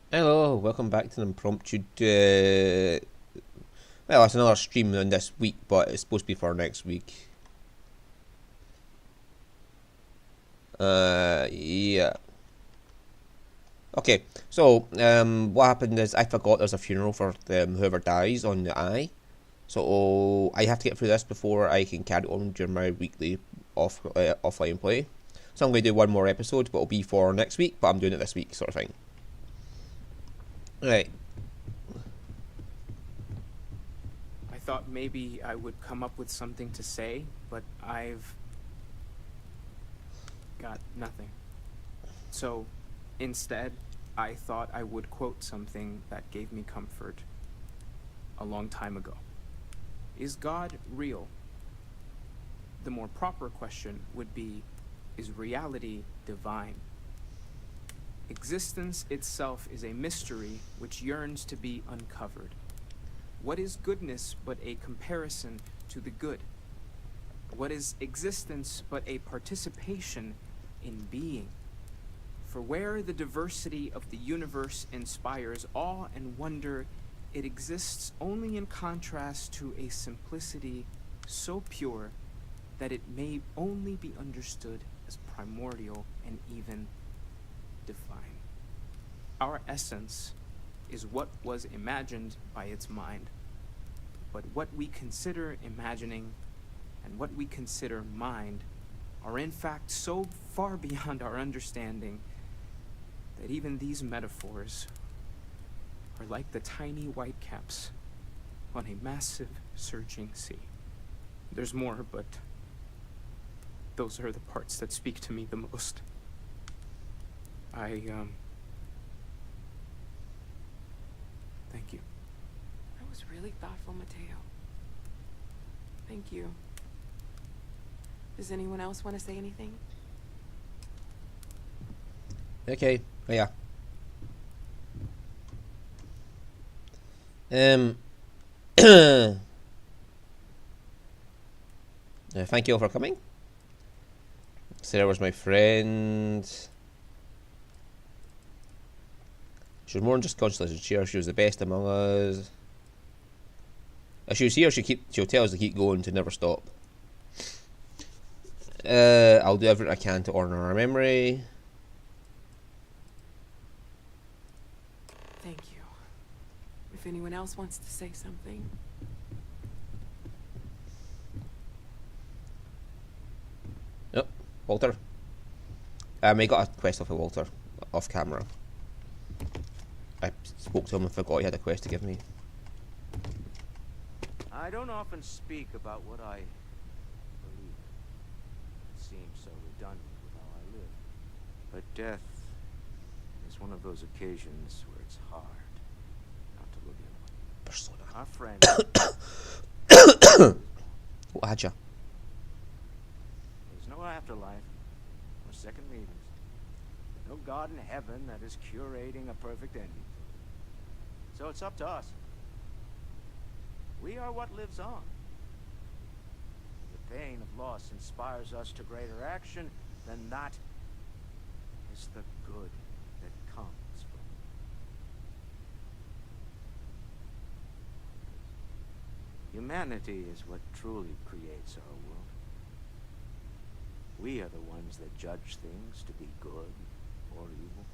Hello, welcome back to the impromptu. Well, it's another stream on this week, but it's supposed to be for next week. Yeah. Okay, so what happened is I forgot there's a funeral for whoever dies on the eye. So I have to get through this before I can carry on during my weekly offline play. So I'm going to do one more episode, but it'll be for next week. But I'm doing it this week, sort of thing. Right. I thought maybe I would come up with something to say, but I've got nothing. So, instead, I thought I would quote something that gave me comfort a long time ago. Is God real? The more proper question would be, is reality divine? Existence itself is a mystery which yearns to be uncovered. What is goodness but a comparison to the good? What is existence but a participation in being? For where the diversity of the universe inspires awe and wonder, it exists only in contrast to a simplicity so pure that it may only be understood as primordial and even divine. Our essence is what was imagined by its mind. But what we consider imagining and what we consider mind are in fact so far beyond our understanding that even these metaphors are like the tiny white caps on a massive surging sea. There's more, but those are the parts that speak to me the most. Thank you. That was really thoughtful, Mateo. Thank you. Does anyone else want to say anything? Okay. Oh, yeah. Thank you all for coming. Sarah was my friend. She was more than just consolation cheer. She was the best among us. If she was here, she'll tell us to keep going, to never stop. I'll do everything I can to honour her memory. Thank you. If anyone else wants to say something. Yep, Walter. I got a quest off of Walter, off camera. I spoke to him and forgot he had a quest to give me. I don't often speak about what I believe. It seems so redundant with how I live. But death is one of those occasions where it's hard not to look inward. Persona. Our friend... What had ya? There's no afterlife, or second meetings. No God in heaven that is curating a perfect ending. So it's up to us. We are what lives on. The pain of loss inspires us to greater action, then that is the good that comes from it. Humanity is what truly creates our world. We are the ones that judge things to be good or evil,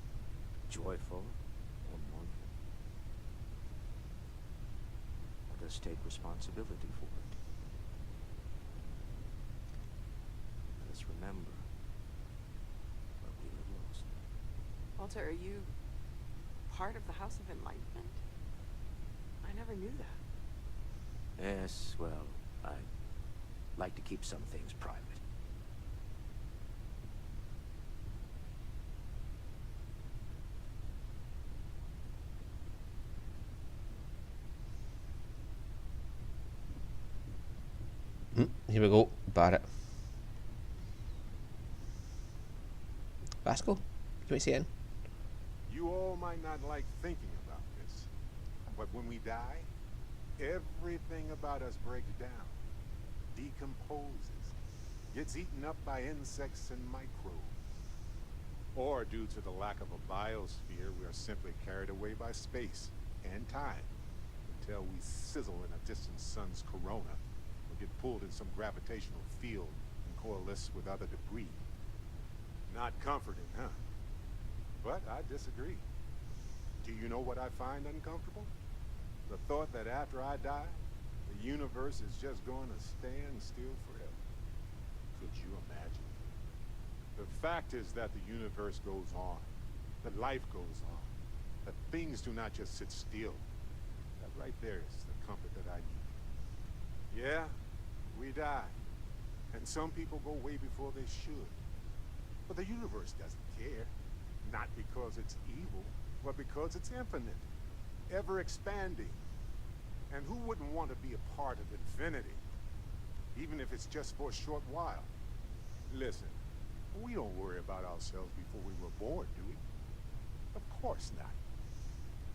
joyful or mournful. Let us take responsibility for it. Let us remember where we were lost. Walter, are you part of the House of Enlightenment? I never knew that. Yes, well, I like to keep some things private. Here we go. Barrett. Vasco? Can we see in? You all might not like thinking about this, but when we die, everything about us breaks down, decomposes, gets eaten up by insects and microbes. Or due to the lack of a biosphere, we are simply carried away by space and time until we sizzle in a distant sun's corona or get pulled in some gravitational field and coalesce with other debris. Not comforting, huh? But I disagree. Do you know what I find uncomfortable? The thought that after I die, the universe is just going to stand still forever. Could you imagine? The fact is that the universe goes on, that life goes on, that things do not just sit still. That right there is the comfort that I need. Yeah, we die, and some people go way before they should. But the universe doesn't care, not because it's evil, but because it's infinite, ever expanding. And who wouldn't want to be a part of infinity, even if it's just for a short while? Listen, we don't worry about ourselves before we were born, do we? Of course not.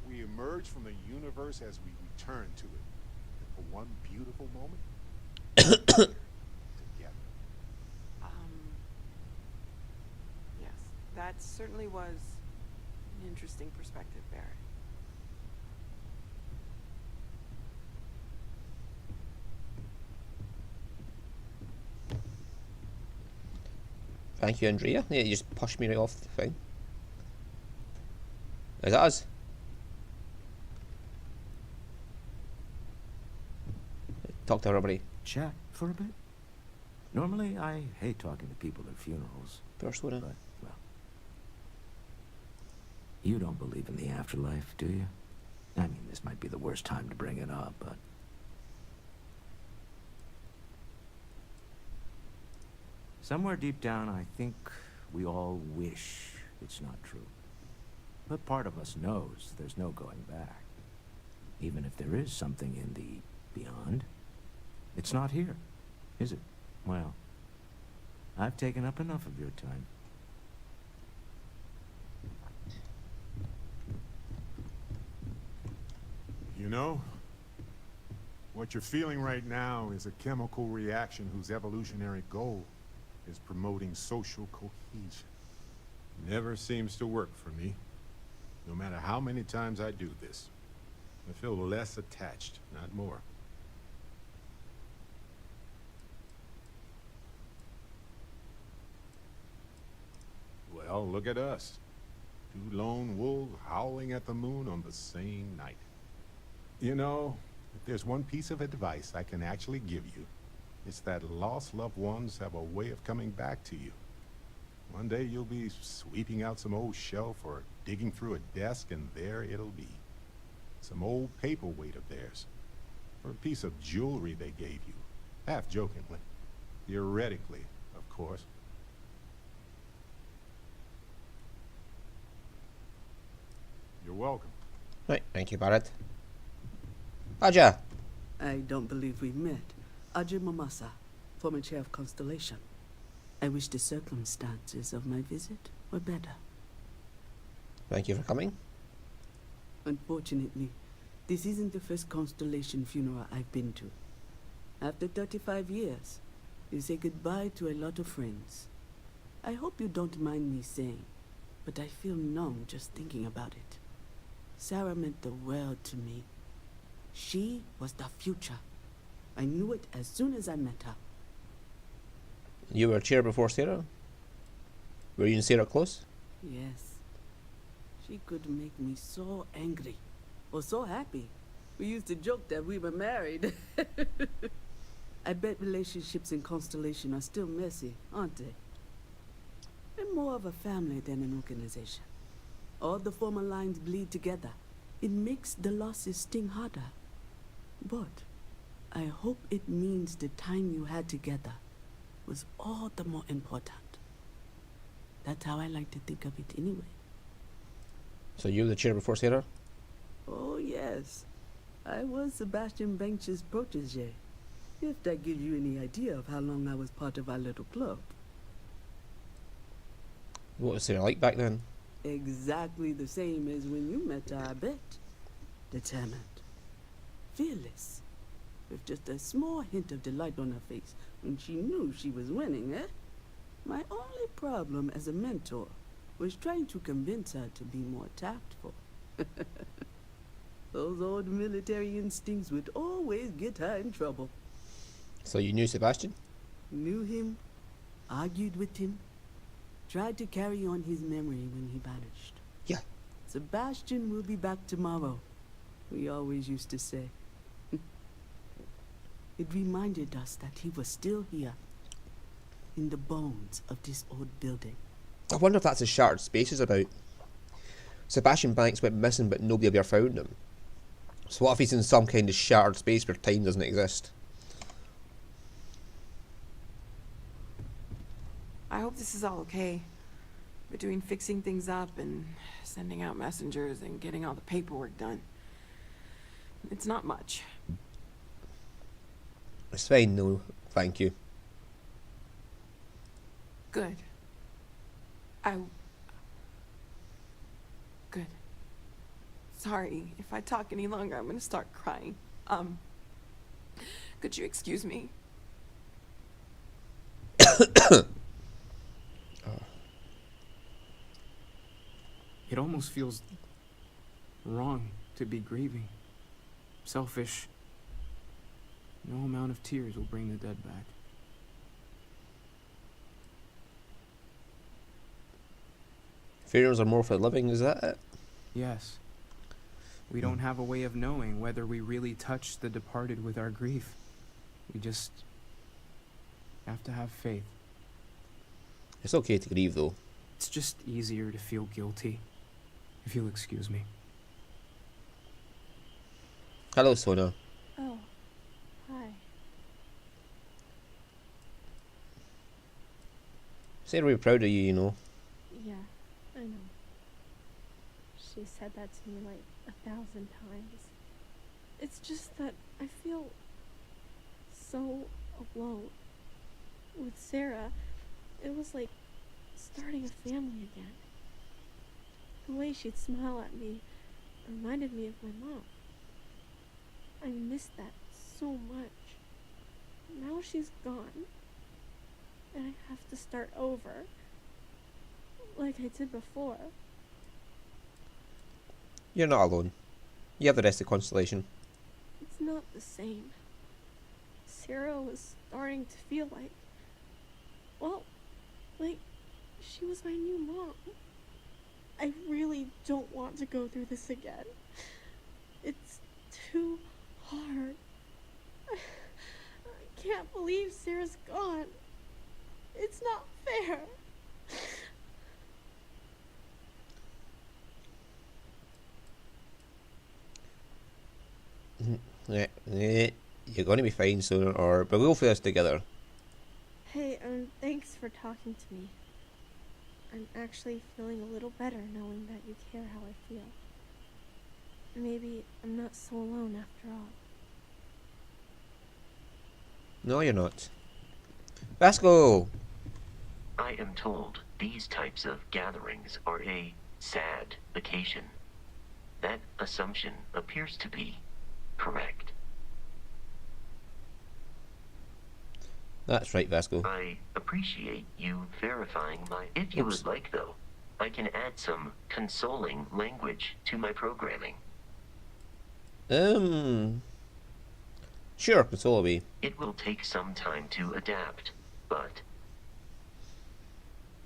We emerge from the universe as we return to it. And for one beautiful moment, together. Yes, that certainly was an interesting perspective, Barrett. Thank you, Andrea. Yeah, you just pushed me right off the thing. Is that us? Talk to everybody. Chat for a bit? Normally, I hate talking to people at funerals. Persona. But, well... You don't believe in the afterlife, do you? I mean, this might be the worst time to bring it up, but... Somewhere deep down, I think we all wish it's not true. But part of us knows there's no going back. Even if there is something in the beyond, it's not here, is it? Well, I've taken up enough of your time. You know, what you're feeling right now is a chemical reaction whose evolutionary goal is promoting social cohesion. Never seems to work for me. No matter how many times I do this, I feel less attached, not more. Well, look at us. Two lone wolves howling at the moon on the same night. You know, if there's one piece of advice I can actually give you, it's that lost loved ones have a way of coming back to you. One day you'll be sweeping out some old shelf or digging through a desk, and there it'll be. Some old paperweight of theirs, or a piece of jewelry they gave you, half jokingly. Theoretically, of course. You're welcome. Right, thank you, Barrett. Aja. I don't believe we met. Ajay Mamasa, former chair of Constellation. I wish the circumstances of my visit were better. Thank you for coming. Unfortunately, this isn't the first Constellation funeral I've been to. After 35 years, you say goodbye to a lot of friends. I hope you don't mind me saying, but I feel numb just thinking about it. Sarah meant the world to me. She was the future. I knew it as soon as I met her. You were a chair before Sarah? Were you and Sarah close? Yes. She could make me so angry, or so happy. We used to joke that we were married. I bet relationships in Constellation are still messy, aren't they? We're more of a family than an organization. All the former lines bleed together. It makes the losses sting harder. But I hope it means the time you had together was all the more important. That's how I like to think of it anyway. So you were the chair before Sarah? Oh, yes. I was Sebastian Banks's protege. If that gives you any idea of how long I was part of our little club. What was Sarah like back then? Exactly the same as when you met her, I bet. Determined. Fearless. With just a small hint of delight on her face when she knew she was winning, eh? My only problem as a mentor Was trying to convince her to be more tactful. Those old military instincts would always get her in trouble. So you knew Sebastian? Knew him, argued with him, tried to carry on his memory when he vanished. Yeah. Sebastian will be back tomorrow, we always used to say. It reminded us that he was still here, in the bones of this old building. I wonder if that's a shattered space is about. Sebastian Banks went missing but nobody ever found him. So what if he's in some kind of shattered space where time doesn't exist? I hope this is all okay. Between fixing things up and sending out messengers and getting all the paperwork done. It's not much. It's fine, no, thank you. Good. Good. Sorry, if I talk any longer, I'm gonna start crying. Could you excuse me? It almost feels wrong to be grieving. Selfish. No amount of tears will bring the dead back. Funerals are more for the living, is that it? Yes. We don't have a way of knowing whether we really touch the departed with our grief. We just have to have faith. It's okay to grieve though. It's just easier to feel guilty, if you'll excuse me. Hello, Sona. Oh, hi. Sarah, we're proud of you, you know. Yeah, I know. She said that to me like 1,000 times. It's just that I feel so alone. With Sarah, it was like starting a family again. The way she'd smile at me reminded me of my mom. I missed that so much. Now she's gone, and I have to start over, like I did before. You're not alone. You have the rest of Constellation. It's not the same. Sarah was starting to feel like, well, like she was my new mom. I really don't want to go through this again. It's too hard. I can't believe Sarah's gone. It's not fair. You're going to be fine sooner or... But we'll go through this together. Hey, thanks for talking to me. I'm actually feeling a little better knowing that you care how I feel. Maybe I'm not so alone after all. No, you're not. Vasco! I am told these types of gatherings are a sad occasion. That assumption appears to be correct. That's right, Vasco. I appreciate you verifying my... If you would like, though, I can add some consoling language to my programming. Sure, console away. It will take some time to adapt, but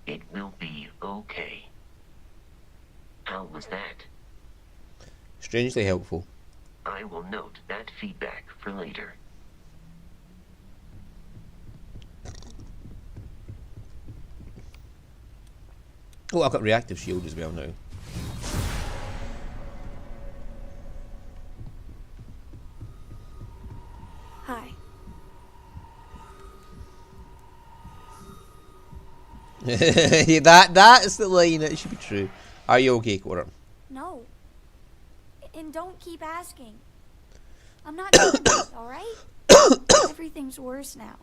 it will be okay. How was that? Strangely helpful. I will note that feedback for later. Oh, I've got reactive shield as well now. Hi. that is the line. It should be true. Are you okay, Cora? No. And don't keep asking. I'm not doing this, alright? Everything's worse now.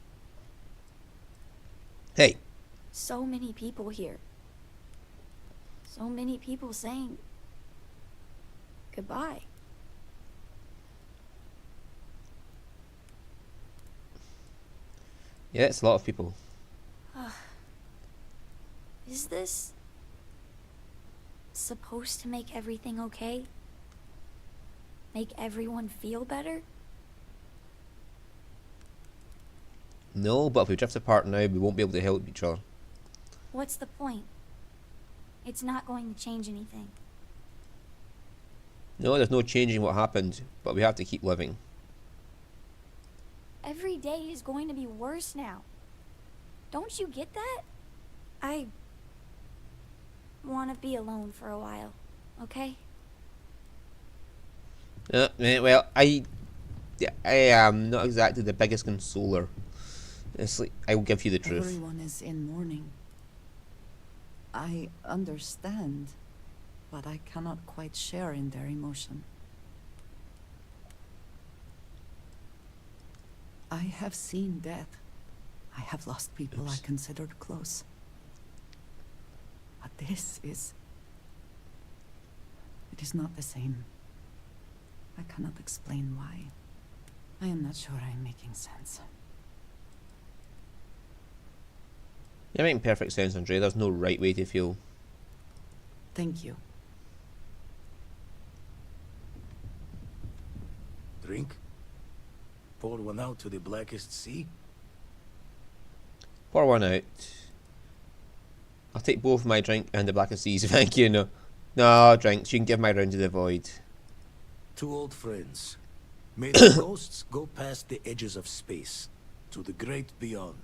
Hey. So many people here. So many people saying goodbye. Yeah, it's a lot of people. Is this supposed to make everything okay? Make everyone feel better? No, but if we drift apart now, we won't be able to help each other. What's the point? It's not going to change anything. No, there's no changing what happened, but we have to keep living. Every day is going to be worse now. Don't you get that? I want to be alone for a while, okay? Well, I am not exactly the biggest consoler. It's like, I will give you the truth. Everyone is in mourning. I understand, but I cannot quite share in their emotion. I have seen death. I have lost people I considered close. But this is... it is not the same. I cannot explain why. I am not sure I am making sense. You're making perfect sense, Andre. There's no right way to feel. Thank you. Drink? Pour one out to the blackest sea? Pour one out. I'll take both my drink and the blackest seas, thank you. No drinks. You can give my round to the void. Two old friends. May the ghosts go past the edges of space, to the great beyond.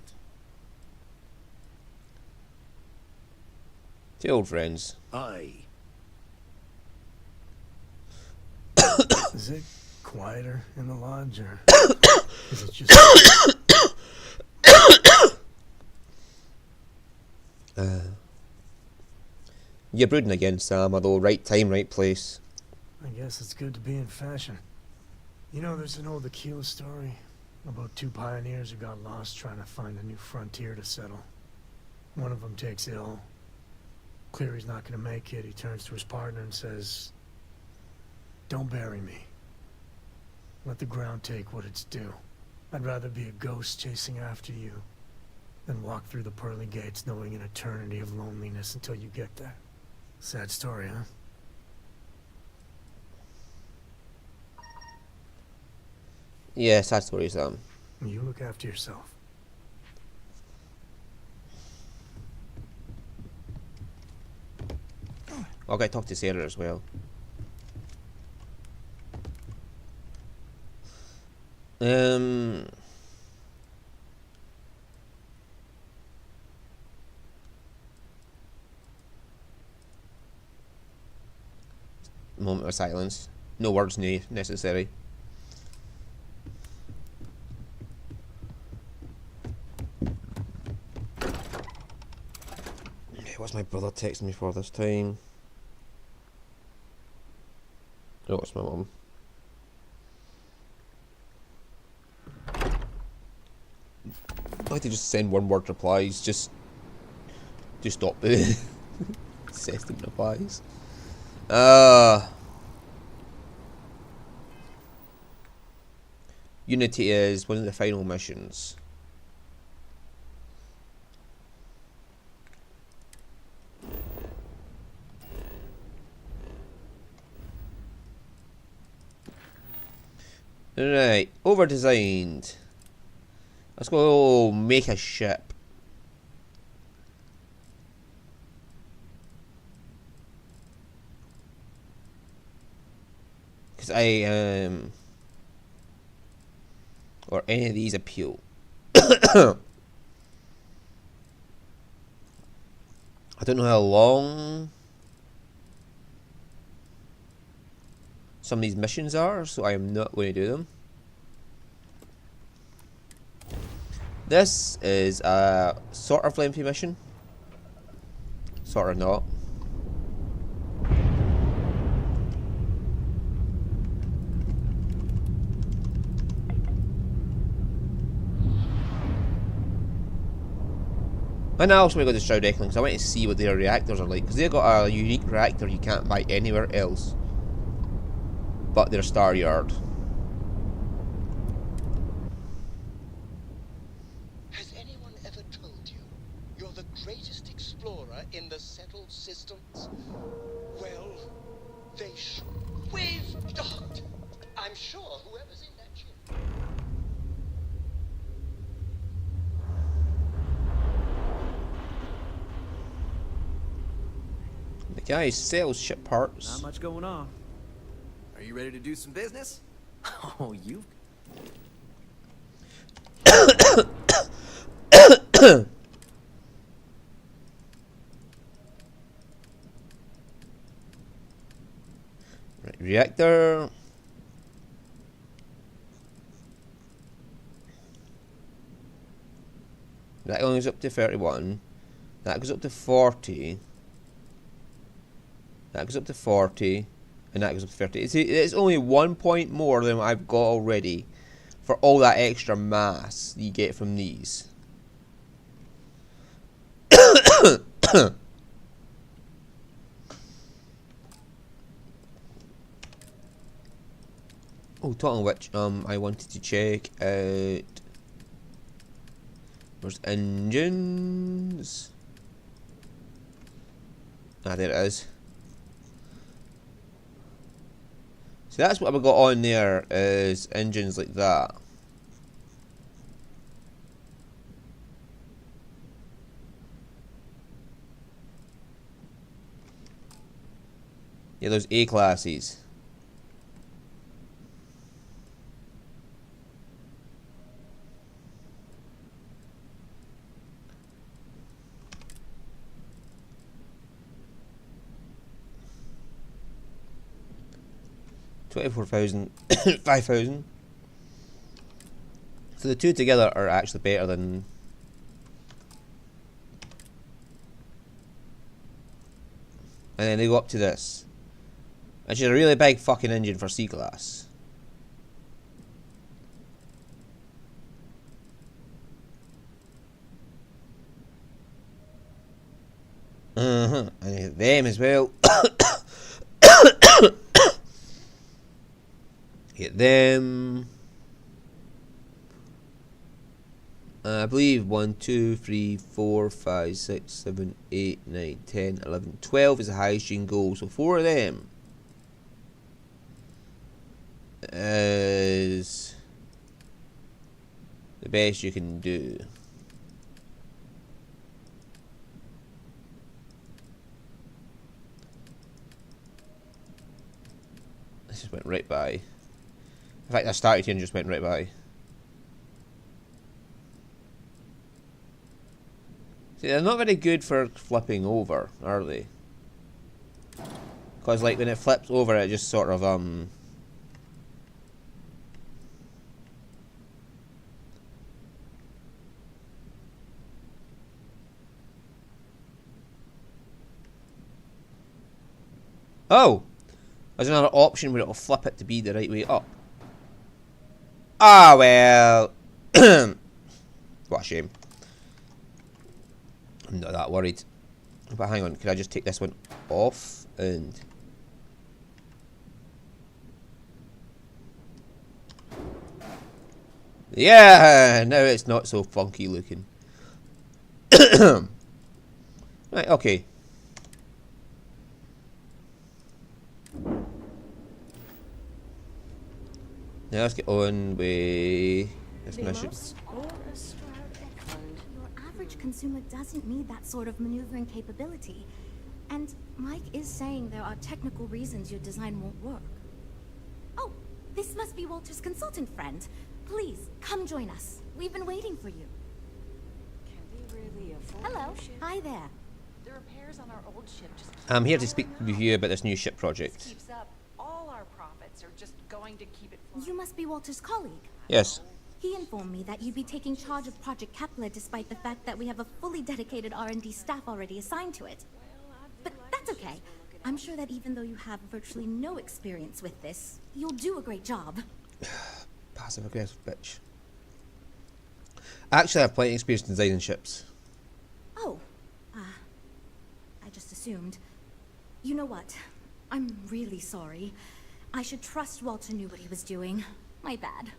Two old friends. Aye. Is it quieter in the lodge, or is it just... You're brooding again, Sam, although right time, right place. I guess it's good to be in fashion. You know, there's an old Aquila story about two pioneers who got lost trying to find a new frontier to settle. One of them takes ill. Clear he's not going to make it. He turns to his partner and says, "Don't bury me. Let the ground take what it's due. I'd rather be a ghost chasing after you than walk through the pearly gates knowing an eternity of loneliness until you get there." Sad story, huh? Yeah, sad story, Sam. You look after yourself. I'll go talk to Sarah as well. Moment of silence. No words necessary. What's my brother texting me for this time? Oh, it's my mum. I like to just send one word replies, just stop the incessant replies. Unity is one of the final missions. Right, over-designed. Let's go make a ship. Because or any of these appeal. I don't know how long some of these missions are, so I am not going to do them. This is a sort of lengthy mission, sort of not. And I also want to go to Stroud Eckling because I want to see what their reactors are like, because they've got a unique reactor you can't buy anywhere else but their Star Yard. Has anyone ever told you you're the greatest explorer in the settled systems? Well, sure whoever's in that ship. The guy sells ship parts. Not much going on. Are you ready to do some business? Oh, you. Right, reactor. That only goes up to 31. That goes up to 40. That goes up to 40. And that goes up to 30. It's only 1 point more than what I've got already for all that extra mass you get from these. Oh, talking of which, I wanted to check out. Where's engines? Ah, there it is. So that's what I've got on there, is engines like that. Yeah, those A classes. $24,000, 5,000. So the two together are actually better than. And then they go up to this, which is a really big fucking engine for C class. And them as well. Get them. I believe 1, 2, 3, 4, 5, 6, 7, 8, 9, 10, 11, 12 is the highest you can go. So 4 of them is the best you can do. This just went right by. In fact, I started here and just went right by. See, they're not very good for flipping over, are they? Because, like, when it flips over, it just sort of, Oh! There's another option where it'll flip it to be the right way up. Ah, well. What a shame. I'm not that worried. But hang on, can I just take this one off and. Yeah! Now it's not so funky looking. Right, okay. Now let's get on with this mission. Your average consumer doesn't need that sort of maneuvering capability. And Mike is saying there are technical reasons your design won't work. Oh, this must be Walter's consultant friend. Please, come join us. We've been waiting for you. Can we really afford Hello. a ship? Hi there. The repairs on our old ship just keep I'm here to speak going with you about this new ship project. This keeps up. All our profits are just going to keep it flying. You must be Walter's colleague. Yes. He informed me that you'd be taking charge of Project Kepler despite the fact that we have a fully dedicated R&D staff already assigned to it. But that's okay. I'm sure that even though you have virtually no experience with this, you'll do a great job. Passive aggressive bitch. Actually, I have plenty of experience in designing ships. Oh, I just assumed. You know what? I'm really sorry. I should trust Walter knew what he was doing. My bad.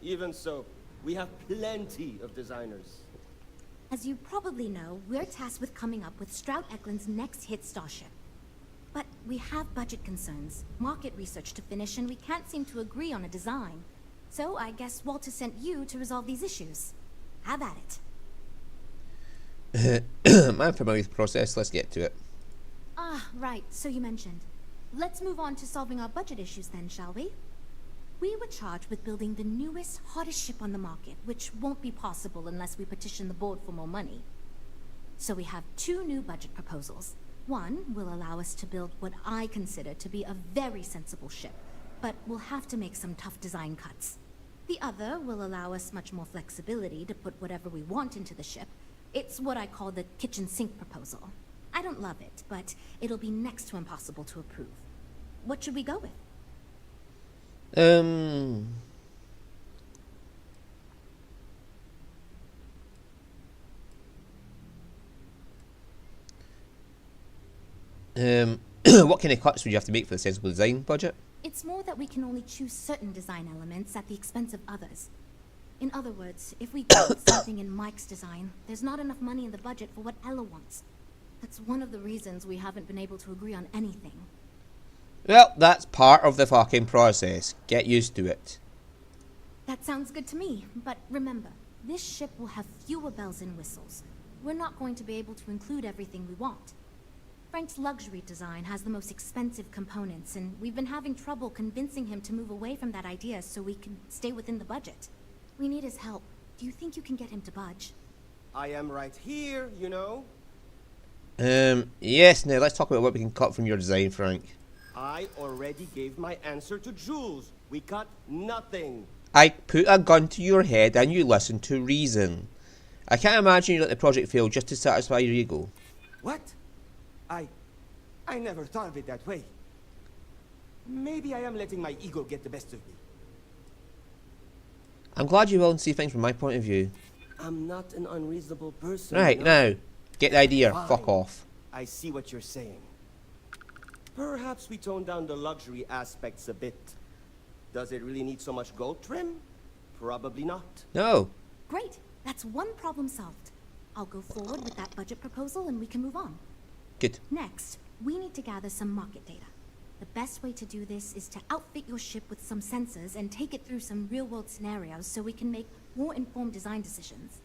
Even so, we have plenty of designers. As you probably know, we're tasked with coming up with Stroud Eklund's next hit starship. But we have budget concerns, market research to finish, and we can't seem to agree on a design. So I guess Walter sent you to resolve these issues. Have at it. I'm familiar with the process, let's get to it. Ah, right, so you mentioned. Let's move on to solving our budget issues then, shall we? We were charged with building the newest, hottest ship on the market, which won't be possible unless we petition the board for more money. So we have 2 new budget proposals. One will allow us to build what I consider to be a very sensible ship, but we'll have to make some tough design cuts. The other will allow us much more flexibility to put whatever we want into the ship. It's what I call the kitchen sink proposal. I don't love it, but it'll be next to impossible to approve. What should we go with? What kind of cuts would you have to make for the sensible design budget? It's more that we can only choose certain design elements at the expense of others. In other words, if we go with something in Mike's design, there's not enough money in the budget for what Ella wants. That's one of the reasons we haven't been able to agree on anything. Well, that's part of the fucking process. Get used to it. That sounds good to me, but remember, this ship will have fewer bells and whistles. We're not going to be able to include everything we want. Frank's luxury design has the most expensive components, and we've been having trouble convincing him to move away from that idea so we can stay within the budget. We need his help. Do you think you can get him to budge? I am right here, you know. Yes, now let's talk about what we can cut from your design, Frank. I already gave my answer to Jules. We cut nothing. I put a gun to your head and you listened to reason. I can't imagine you let the project fail just to satisfy your ego. What? I never thought of it that way. Maybe I am letting my ego get the best of me. I'm glad you're willing to see things from my point of view. I'm not an unreasonable person. Right, you know? now, get the idea. Fine. Fuck off. I see what you're saying. Perhaps we tone down the luxury aspects a bit. Does it really need so much gold trim? Probably not. No. Great. That's one problem solved. I'll go forward with that budget proposal and we can move on. Good. Next, we need to gather some market data. The best way to do this is to outfit your ship with some sensors and take it through some real-world scenarios so we can make more informed design decisions.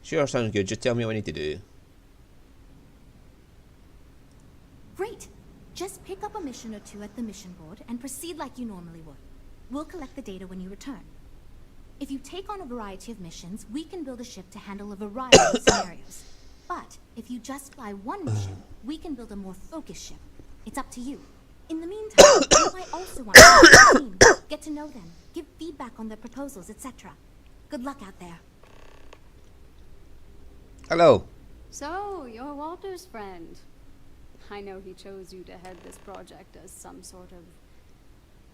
Sure, sounds good. Just tell me what I need to do. Great! Just pick up a mission or two at the mission board and proceed like you normally would. We'll collect the data when you return. If you take on a variety of missions, we can build a ship to handle a variety of scenarios. But if you just fly one mission, we can build a more focused ship. It's up to you. In the meantime, you might also want to meet the team, get to know them, give feedback on their proposals, etc. Good luck out there. Hello. So, you're Walter's friend. I know he chose you to head this project as some sort of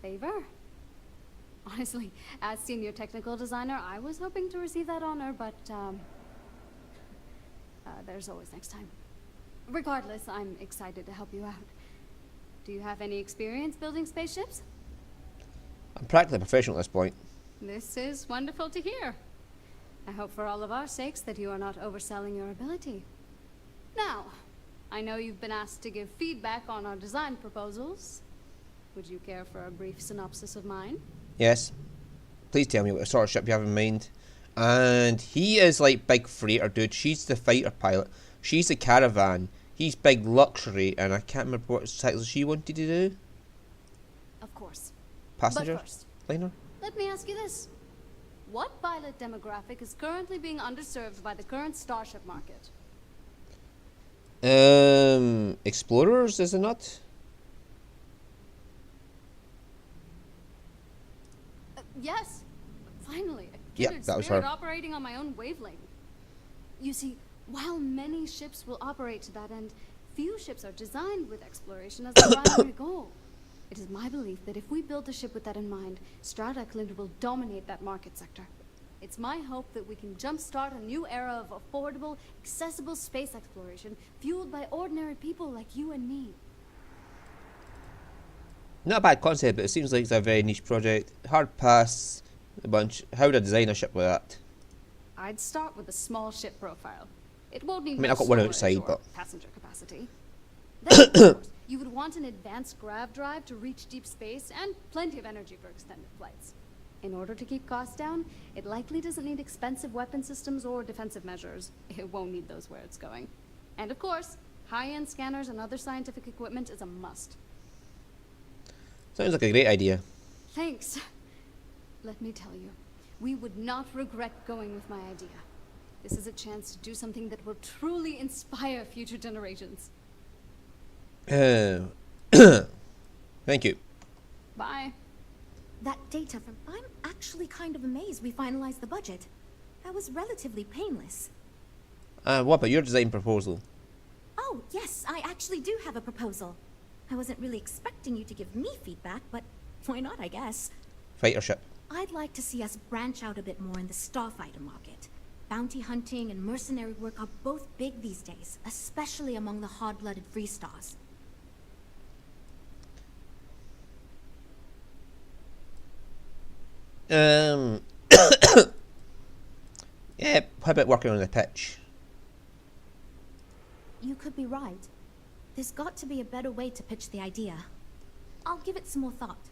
favor. Honestly, as senior technical designer, I was hoping to receive that honor, but there's always next time. Regardless, I'm excited to help you out. Do you have any experience building spaceships? I'm practically a professional at this point. This is wonderful to hear. I hope for all of our sakes that you are not overselling your ability. Now, I know you've been asked to give feedback on our design proposals. Would you care for a brief synopsis of mine? Yes. Please tell me what sort of ship you have in mind. And he is like big freighter dude. She's the fighter pilot. She's the caravan. He's big luxury, and I can't remember what title she wanted to do. Of course. Passenger? But first, Liner? let me ask you this. What pilot demographic is currently being underserved by the current starship market? Explorers, is it not? Yes. Finally, a Yep, kindred that was spirit her. operating on my own wavelength. You see, while many ships will operate to that end, few ships are designed with exploration as the primary goal. It is my belief that if we build a ship with that in mind, Strata Clint will dominate that market sector. It's my hope that we can jumpstart a new era of affordable, accessible space exploration, fueled by ordinary people like you and me. Not a bad concept, but it seems like it's a very niche project. Hard pass a bunch. How would I design a ship like that? I'd start with a small ship profile. It won't need I mean, much I've got one storage outside, or but passenger capacity. Then, of course, you would want an advanced grav drive to reach deep space and plenty of energy for extended flights. In order to keep costs down, it likely doesn't need expensive weapon systems or defensive measures. It won't need those where it's going. And of course, high-end scanners and other scientific equipment is a must. sounds like a great idea. Thanks. Let me tell you, we would not regret going with my idea. This is a chance to do something that will truly inspire future generations. Thank you. Bye. That data from... I'm actually kind of amazed we finalized the budget. That was relatively painless. What about your design proposal? Oh, yes, I actually do have a proposal. I wasn't really expecting you to give me feedback, but why not, I guess. Fighter ship. I'd like to see us branch out a bit more in the starfighter market. Bounty hunting and mercenary work are both big these days, especially among the hard-blooded free stars. Yeah, how about working on the pitch? You could be right. There's got to be a better way to pitch the idea. I'll give it some more thought.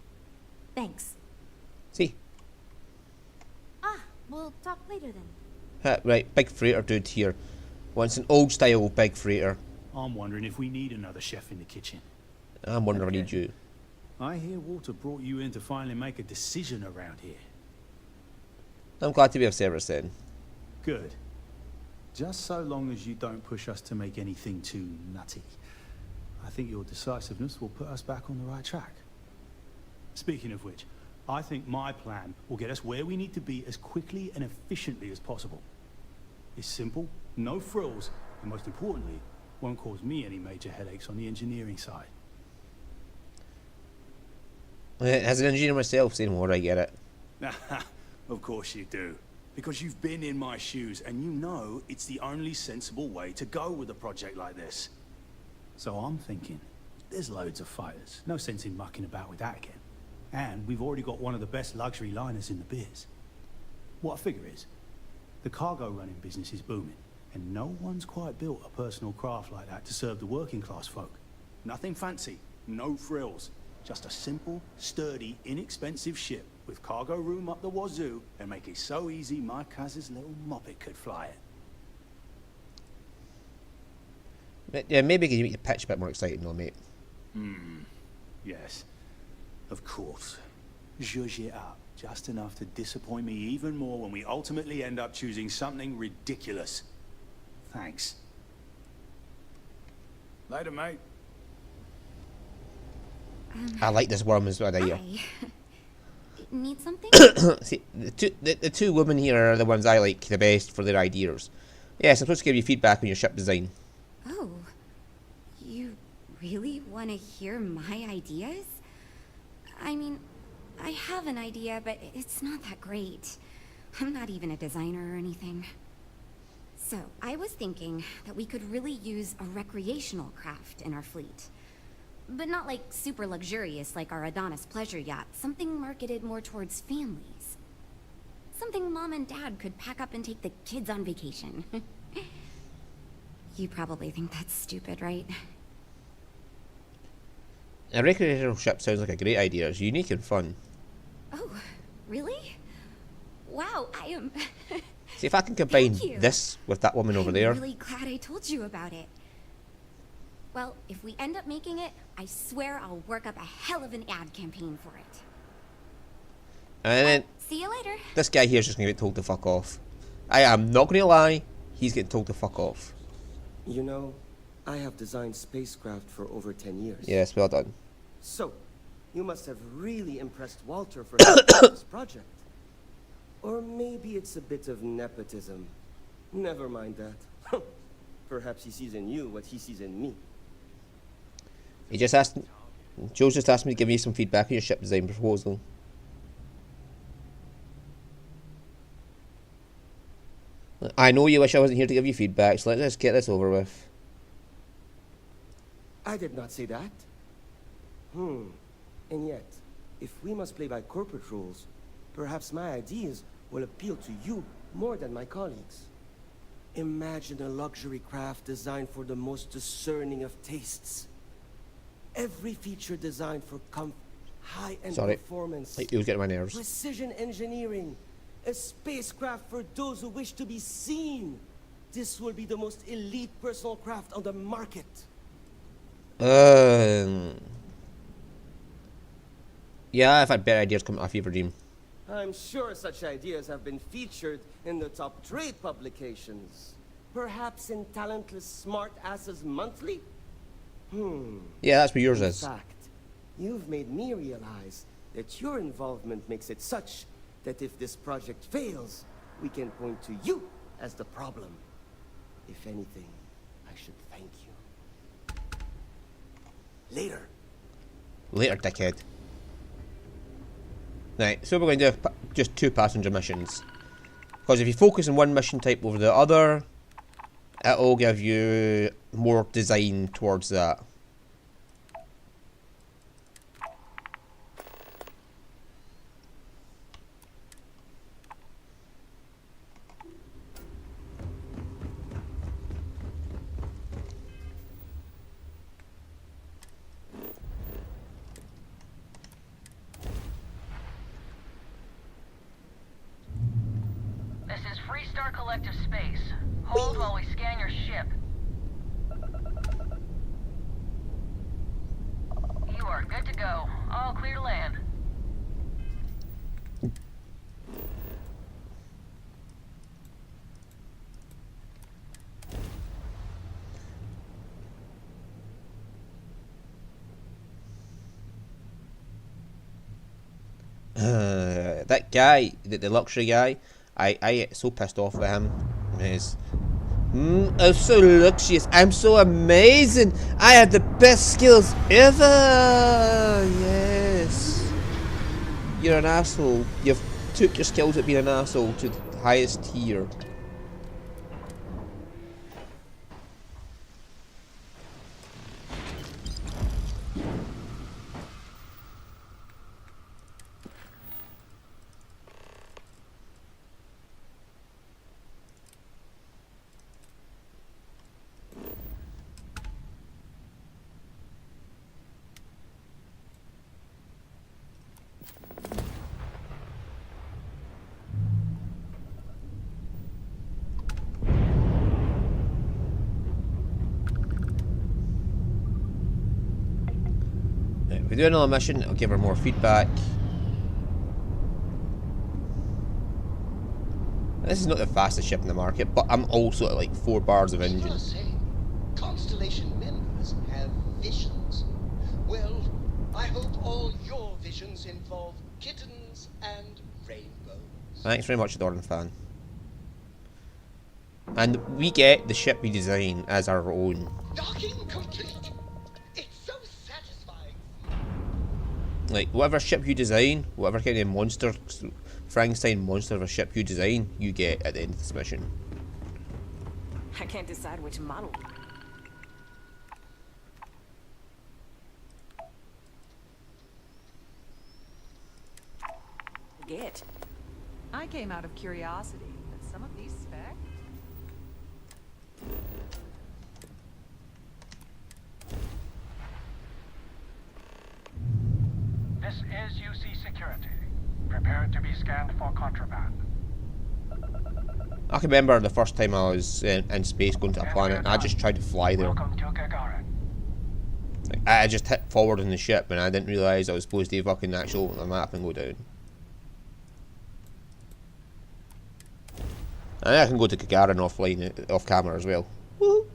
Thanks. See? Ah, we'll talk later then. Right, big freighter dude here. Wants an old style big freighter. I'm wondering if we need another chef in the kitchen. I'm wondering if I need you. I hear Walter brought you in to finally make a decision around here. I'm glad to be of service then. Good. Just so long as you don't push us to make anything too nutty. I think your decisiveness will put us back on the right track. Speaking of which, I think my plan will get us where we need to be as quickly and efficiently as possible. It's simple, no frills, and most importantly, won't cause me any major headaches on the engineering side. As an engineer myself, saying more, I get it. Of course you do. Because you've been in my shoes and you know it's the only sensible way to go with a project like this. So I'm thinking, there's loads of fighters. No sense in mucking about with that again. And we've already got one of the best luxury liners in the biz. What I figure is, the cargo running business is booming, and no one's quite built a personal craft like that to serve the working class folk. Nothing fancy, no frills. Just a simple, sturdy, inexpensive ship with cargo room up the wazoo and make it so easy my cousin's little moppet could fly it. Yeah, maybe you can make the pitch a bit more exciting though, mate. Yes. Of course. Zhuzh it up, just enough to disappoint me even more when we ultimately end up choosing something ridiculous. Thanks. Later, mate. I like this worm idea. Need something? See, the two women here are the ones I like the best for their ideas. Yes, I'm supposed to give you feedback on your ship design. Oh, you really want to hear my ideas? I mean, I have an idea, but it's not that great. I'm not even a designer or anything. So, I was thinking that we could really use a recreational craft in our fleet. But not like super luxurious like our Adonis pleasure yacht. Something marketed more towards families. Something Mom and Dad could pack up and take the kids on vacation. You probably think that's stupid, right? A recreational ship sounds like a great idea. It's unique and fun. Oh, really? Wow, I am... See, if I can combine Thank you. this with that woman over there. I'm really glad I told you about it. Well, if we end up making it, I swear I'll work up a hell of an ad campaign for it. And then See you later. this guy here's just gonna get told to fuck off. I am not gonna lie, he's getting told to fuck off. You know, I have designed spacecraft for over 10 years. Yes, well done. So, you must have really impressed Walter for this project. Or maybe it's a bit of nepotism. Never mind that. Perhaps he sees in you what he sees in me. He just asked, Joe's just asked me to give you some feedback on your ship design proposal. I know you wish I wasn't here to give you feedback, so let's just get this over with. I did not say that. And yet, if we must play by corporate rules, perhaps my ideas will appeal to you more than my colleagues. Imagine a luxury craft designed for the most discerning of tastes. Every feature designed for high-end performance. Sorry, he was getting my nerves. Precision engineering. A spacecraft for those who wish to be seen. This will be the most elite personal craft on the market. Yeah, I've had better ideas coming off Fever Dream. I'm sure such ideas have been featured in the top trade publications. Perhaps in Talentless Smart Asses Monthly? Yeah, that's what yours is. In fact, you've made me realize that your involvement makes it such that if this project fails, we can point to you as the problem. If anything, I should thank you. Later. Later, dickhead. Right, so we're going to do just 2 passenger missions. Because if you focus on one mission type over the other, it'll give you more design towards that. Collective space. Hold while we scan your ship. You are good to go. All clear to land. That guy, the luxury guy, I get so pissed off with him. I'm so luxurious. I'm so amazing. I have the best skills ever. Yes. You're an asshole. You've took your skills at being an asshole to the highest tier. If we do another mission, I'll give her more feedback. This is not the fastest ship in the market, but I'm also at like 4 bars of engine. Constellation members have visions. Well, I hope all your visions involve kittens and rainbows. Thanks very much, Dorn fan. And we get the ship we design as our own. Docking complete. It's so satisfying. Like, whatever ship you design, whatever kind of monster, Frankenstein monster of a ship you design, you get at the end of this mission. I can't decide which model. Get. I came out of curiosity, but some of these specs. This is UC Security. Prepare to be scanned for contraband. I can remember the first time I was in space going to a planet, and I just tried to fly there. Welcome to Gagarin. Like, I just hit forward in the ship, and I didn't realise I was supposed to fucking actually open the map and go down. And I can go to Gagarin offline, off camera as well. Woohoo!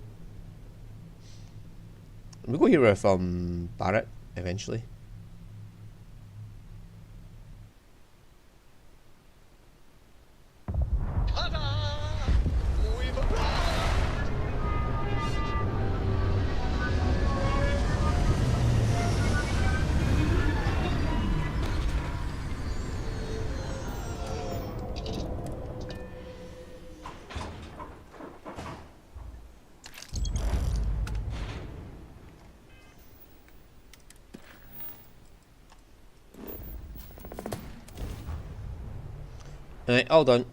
We go here with Barrett eventually. Alright, all done.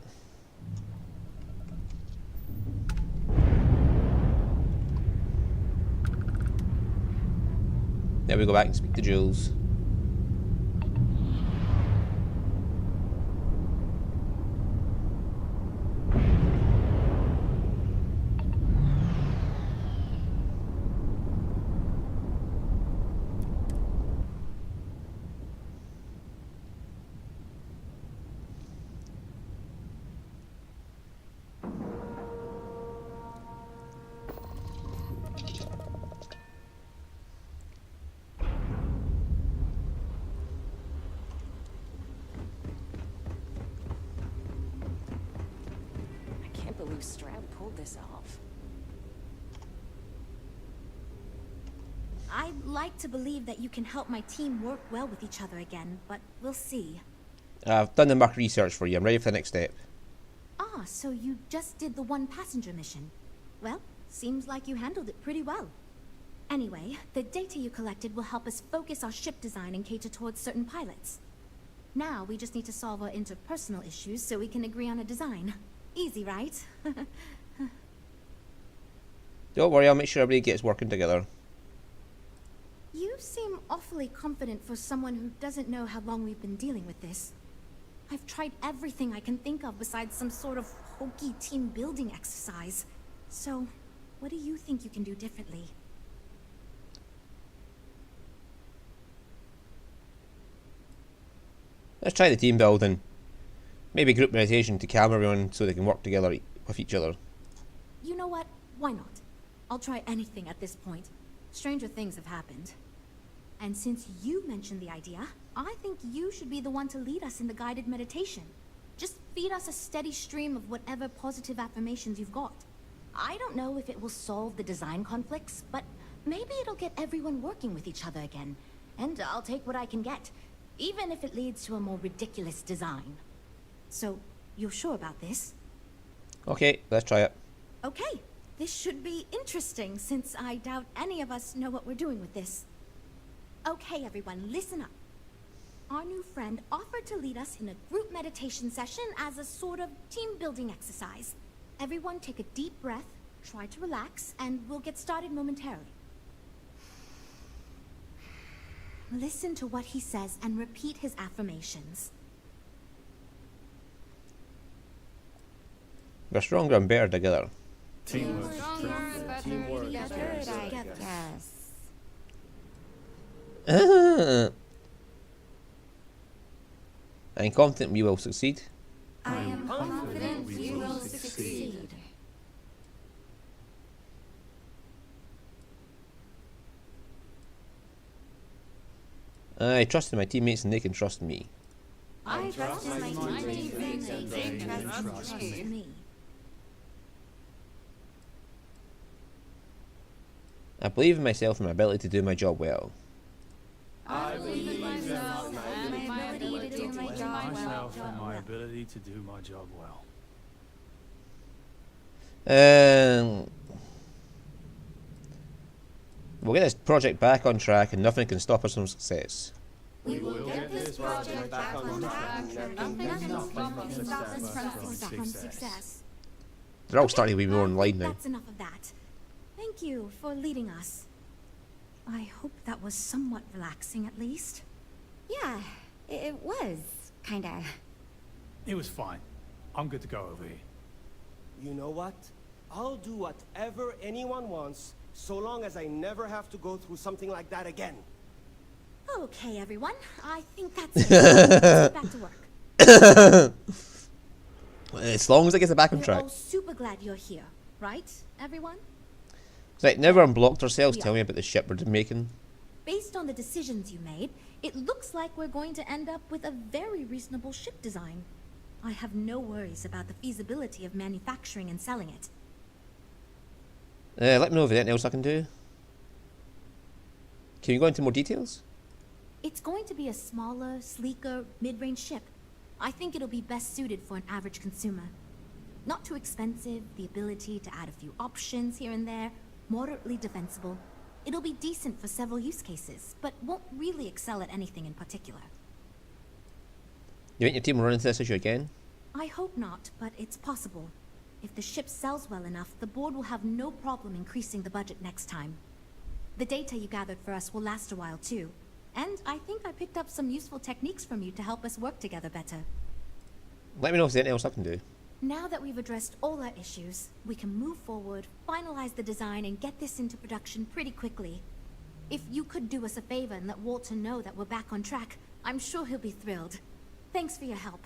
There we go back and speak to Jules. I can't believe Stroud pulled this off. I'd like to believe that you can help my team work well with each other again, but we'll see. I've done the market research for you. I'm ready for the next step. Ah, so you just did the one passenger mission. Well, seems like you handled it pretty well. Anyway, the data you collected will help us focus our ship design and cater towards certain pilots. Now we just need to solve our interpersonal issues so we can agree on a design. Easy, right? Don't worry, I'll make sure everybody gets working together. You seem awfully confident for someone who doesn't know how long we've been dealing with this. I've tried everything I can think of besides some sort of hokey team building exercise. So, what do you think you can do differently? Let's try the team building. Maybe group meditation to calm everyone so they can work together with each other. You know what? Why not? I'll try anything at this point. Stranger things have happened. And since you mentioned the idea, I think you should be the one to lead us in the guided meditation. Just feed us a steady stream of whatever positive affirmations you've got. I don't know if it will solve the design conflicts, but maybe it'll get everyone working with each other again. And I'll take what I can get, even if it leads to a more ridiculous design. So, you're sure about this? Okay, let's try it. Okay, this should be interesting since I doubt any of us know what we're doing with this. Okay, everyone, listen up. Our new friend offered to lead us in a group meditation session as a sort of team-building exercise. Everyone take a deep breath, try to relax, and we'll get started momentarily. Listen to what he says and repeat his affirmations. We're stronger and better together. Teamwork. Teamwork. Yes. I'm confident we will succeed. I am confident we will succeed. I trust in my teammates and they can trust me. I trust in my teammates and they trust me. I believe in myself and my ability to do my job well. I believe in myself and my ability to do my job Myself and my ability to do my job well. We'll get this project back on track and nothing can stop us from success. We will get this project back on track and nothing can stop us from success. They're all starting to be more in line now. That's enough of that. Thank you for leading us. I hope that was somewhat relaxing at least. Yeah, it was, kinda. It was fine. I'm good to go over here. You know what? I'll do whatever anyone wants, so long as I never have to go through something like that again. Okay, everyone. I think that's it. Let's get back to work. As long as it gets it back on We're track. all super glad you're here, right, everyone? Right, never unblocked ourselves. Yeah. Tell me about the ship we're making. Based on the decisions you made, it looks like we're going to end up with a very reasonable ship design. I have no worries about the feasibility of manufacturing and selling it. Let me know if there's anything else I can do. Can you go into more details? It's going to be a smaller, sleeker, mid-range ship. I think it'll be best suited for an average consumer. Not too expensive, the ability to add a few options here and there, moderately defensible. It'll be decent for several use cases, but won't really excel at anything in particular. You think your team will run into this issue again? I hope not, but it's possible. If the ship sells well enough, the board will have no problem increasing the budget next time. The data you gathered for us will last a while too. And I think I picked up some useful techniques from you to help us work together better. Let me know if there's anything else I can do. Now that we've addressed all our issues, we can move forward, finalize the design, and get this into production pretty quickly. If you could do us a favor and let Walter know that we're back on track, I'm sure he'll be thrilled. Thanks for your help.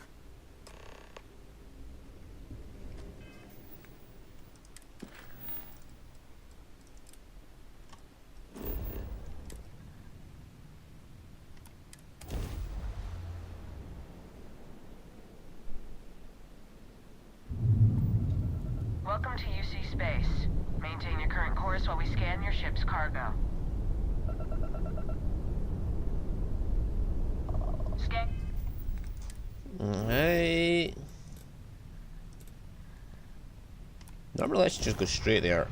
Welcome to UC Space. Maintain your current course while we scan your ship's cargo. Scan. Alright. Normally let's just go straight there.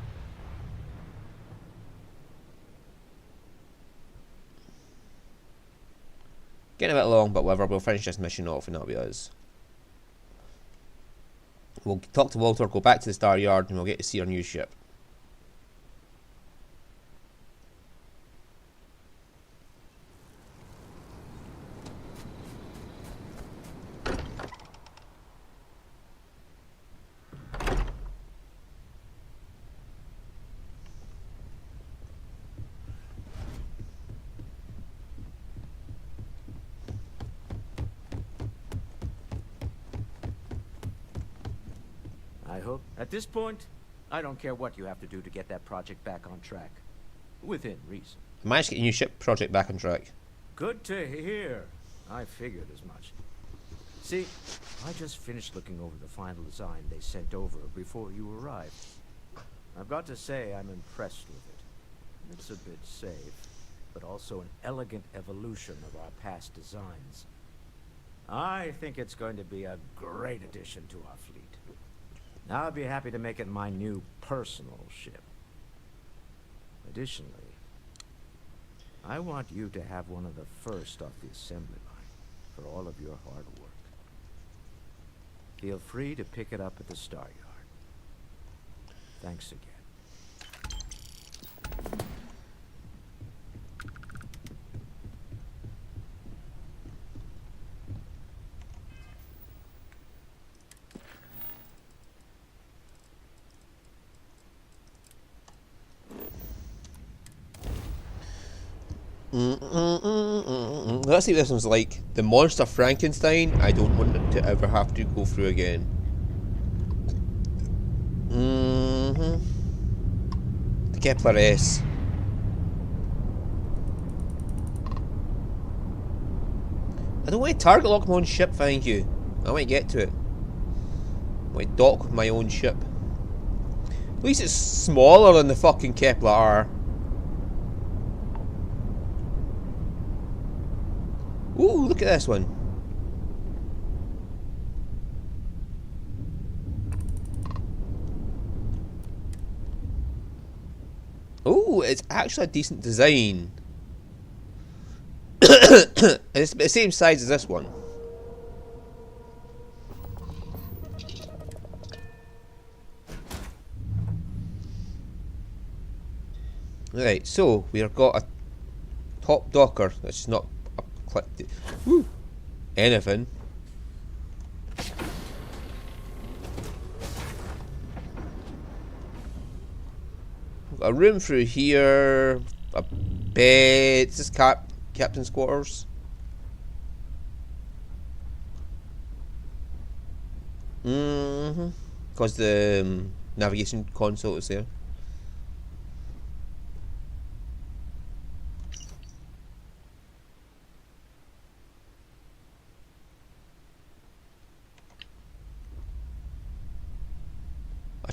Getting a bit long, but whatever, we'll finish this mission off and that'll be us. We'll talk to Walter, go back to the Star Yard, and we'll get to see our new ship. I hope. At this point, I don't care what you have to do to get that project back on track. Within reason. I managed to get the new ship project back on track. Good to hear. I figured as much. See, I just finished looking over the final design they sent over before you arrived. I've got to say I'm impressed with it. It's a bit safe, but also an elegant evolution of our past designs. I think it's going to be a great addition to our fleet. I'll be happy to make it my new personal ship. Additionally, I want you to have one of the first off the assembly line for all of your hard work. Feel free to pick it up at the Star Yard. Thanks again. Let's see what this one's like. The monster Frankenstein, I don't want it to ever have to go through again. The Kepler S. I don't want to target lock my own ship, thank you. I might get to it. I might dock with my own ship. At least it's smaller than the fucking Kepler R. Ooh, look at this one. Ooh, it's actually a decent design. It's the same size as this one. Right, so we've got a top docker that's not clicked. Woo! Anything. We've got a room through here, a bed. This is captain's quarters. Because the navigation console is there.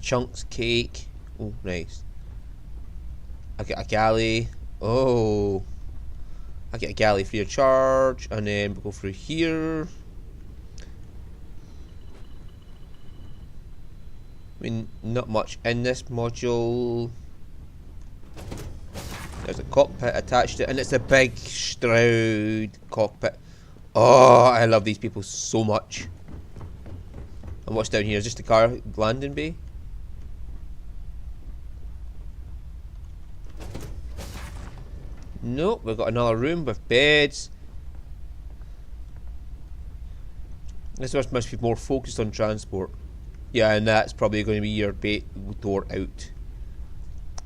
Chunks cake. Oh, nice. I get a galley. Oh, I get a galley free of charge, and then we'll go through here. I mean, not much in this module. There's a cockpit attached to it, and it's a big Stroud cockpit. Oh, I love these people so much. And what's down here? Is just the car landing bay? Nope, we've got another room with beds. This must be more focused on transport. Yeah, and that's probably going to be your bait door out.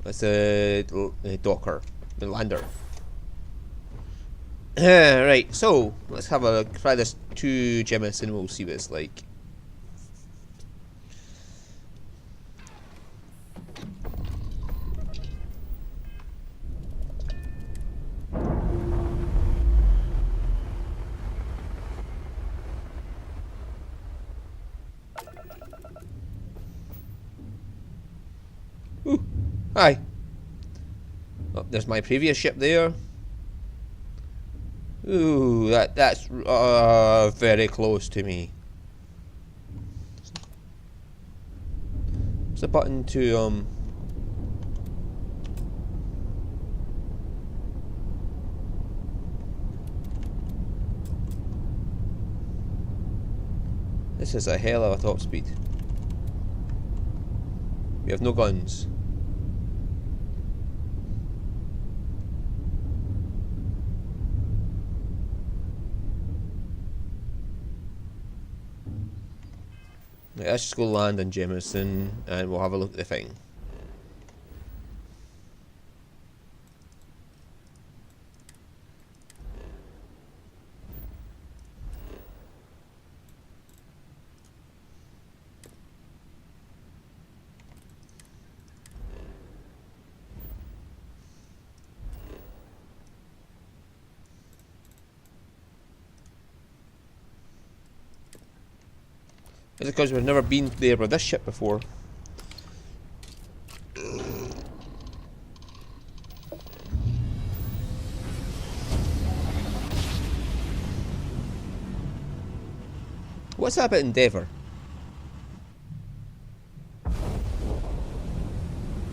That's a docker, the lander. Right, so let's have a try this 2 Gemmis and we'll see what it's like. Ooh, hi. Oh, there's my previous ship there. Ooh, that's very close to me. What's the button to This is a hell of a top speed. We have no guns. Right, let's just go land in Jameson and we'll have a look at the thing. It's because we've never been there with this ship before. What's that about Endeavour?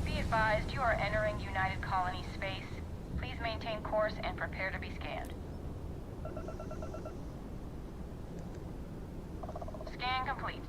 Be advised, you are entering United Colony space. Please maintain course and prepare to be scanned. Scan complete.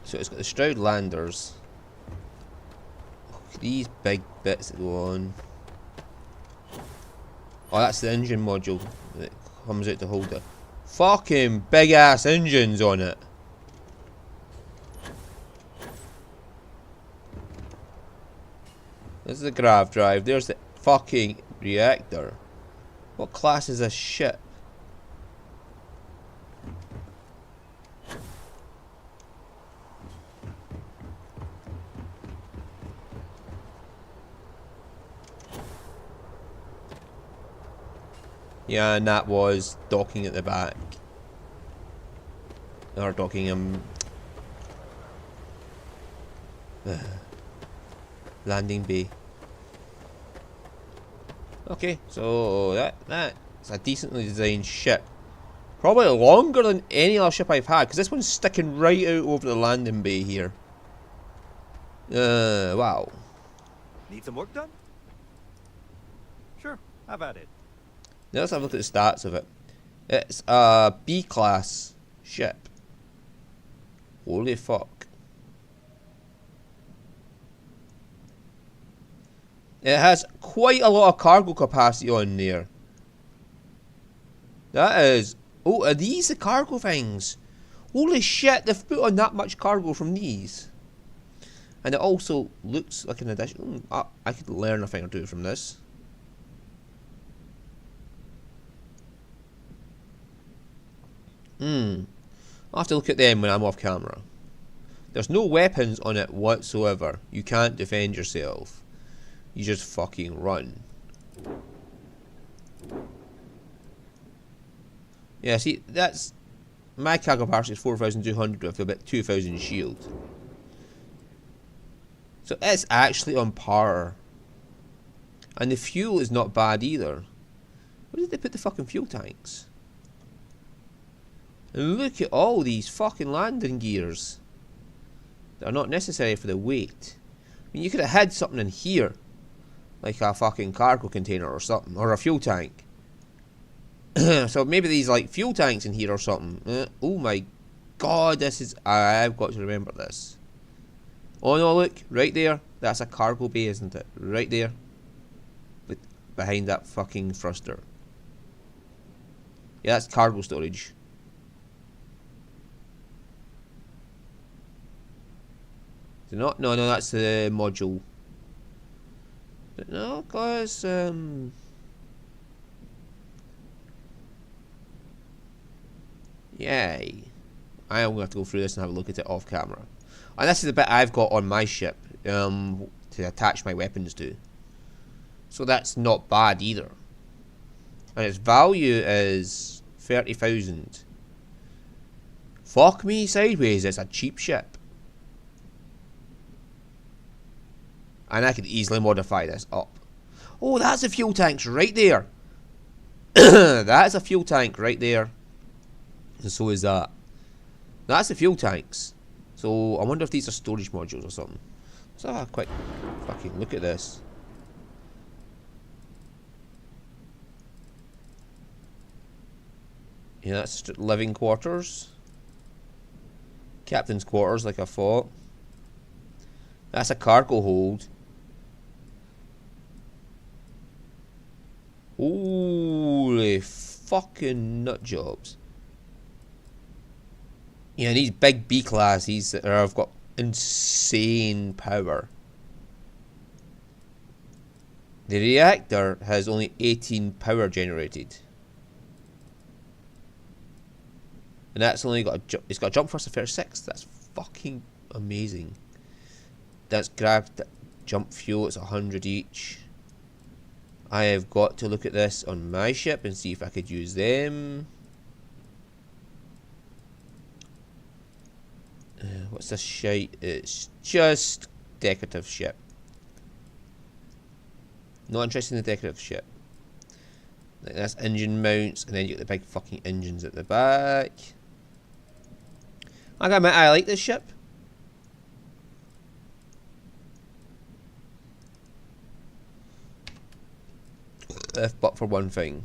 So it's got the Stroud landers. These big bits that go on. Oh, that's the engine module that comes out to hold the fucking big ass engines on it. This is the grav drive. There's the fucking reactor. What class is this ship? Yeah, and that was docking at the back. Or docking, landing bay. Okay, so that's a decently designed ship. Probably longer than any other ship I've had, because this one's sticking right out over the landing bay here. Wow. Need some work done? Sure, how about it? Now let's have a look at the stats of it. It's a B-class ship. Holy fuck. It has quite a lot of cargo capacity on there. That is... Oh, are these the cargo things? Holy shit, they've put on that much cargo from these. And it also looks like an addition. I could learn a thing or two from this. I'll have to look at them when I'm off camera. There's no weapons on it whatsoever. You can't defend yourself. You just fucking run. Yeah, see, that's... My cargo capacity is 4,200 with about 2,000 shield. So it's actually on par And the fuel is not bad either. Where did they put the fucking fuel tanks? And look at all these fucking landing gears. They're not necessary for the weight. I mean, you could have had something in here. Like a fucking cargo container or something. Or a fuel tank. So maybe these like fuel tanks in here or something. Oh my god, this is... I've got to remember this. Oh no, look. Right there. That's a cargo bay, isn't it? Right there. But behind that fucking thruster. Yeah, that's cargo storage. Is it not? No, that's the module. But no, cause yay. I am going to have to go through this and have a look at it off camera. And this is the bit I've got on my ship to attach my weapons to. So that's not bad either. And its value is 30,000. Fuck me sideways, it's a cheap ship. And I could easily modify this up. Oh, that's a fuel tank right there. That's a fuel tank right there. And so is that. That's the fuel tanks. So I wonder if these are storage modules or something. Let's have a quick fucking look at this. Yeah, that's living quarters. Captain's quarters, like I thought. That's a cargo hold. Holy fucking nut jobs. Yeah, these big B class, these have got insane power. The reactor has only 18 power generated. And that's only got it's got a jump force of 36. That's fucking amazing. That's grabbed jump fuel, it's 100 each. I have got to look at this on my ship and see if I could use them. What's this shite? It's just decorative ship. Not interested in the decorative ship. Like that's engine mounts, and then you get the big fucking engines at the back. I gotta admit, I like this ship. If but for one thing.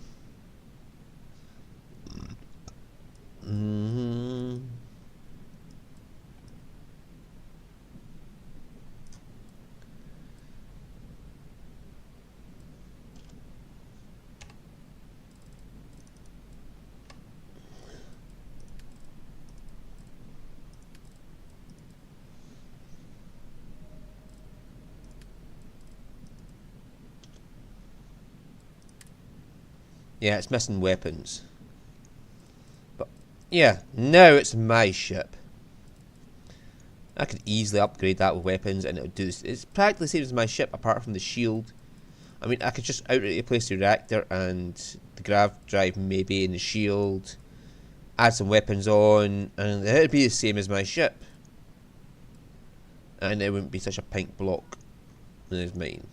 Yeah, it's missing weapons. But yeah, now it's my ship. I could easily upgrade that with weapons and it would do this. It's practically the same as my ship apart from the shield. I mean, I could just outright replace the reactor and the grav drive maybe in the shield. Add some weapons on and it would be the same as my ship. And it wouldn't be such a pink block as mine.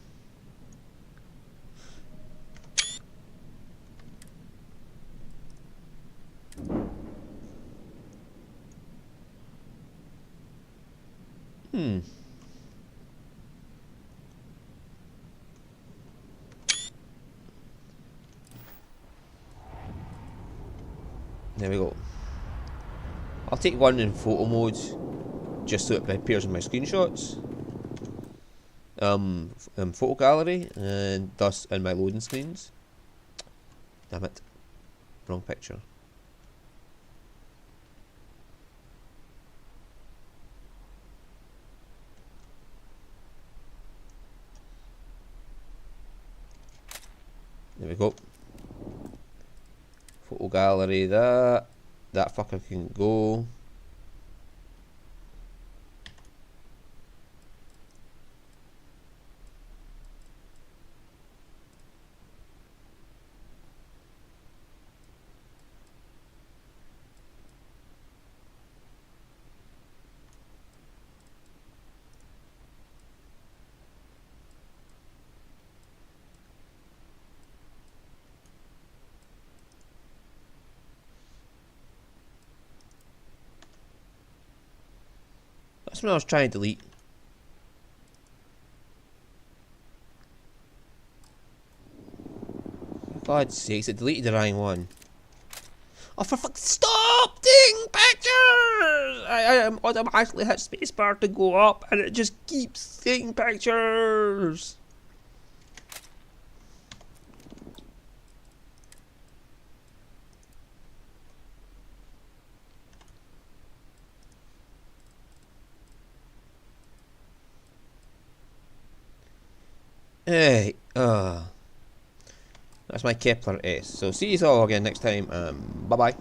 There we go. I'll take one in photo mode just so it appears in my screenshots. Photo gallery and thus in my loading screens. Damn it. Wrong picture. There we go. Photo gallery, that fucker can go. That's what I was trying to delete. For God's sakes, it deleted the wrong one. Oh, for fuck's stop taking pictures! I automatically hit spacebar to go up, and it just keeps taking pictures. Hey, that's my Kepler S. So see you all again next time. Bye bye.